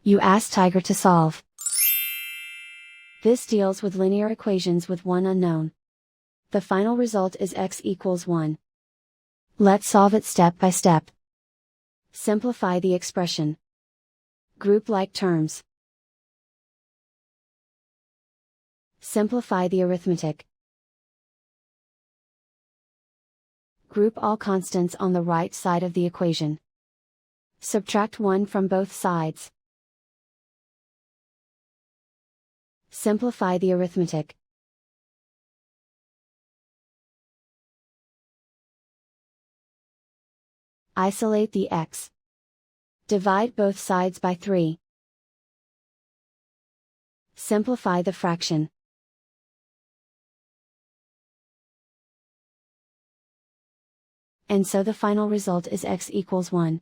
You ask Tiger to solve. This deals with linear equations with one unknown. The final result is x equals 1. Let's solve it step by step. Simplify the expression. Group like terms. Simplify the arithmetic. Group all constants on the right side of the equation. Subtract 1 from both sides. Simplify the arithmetic. Isolate the x. Divide both sides by 3. Simplify the fraction. And so the final result is x equals 1.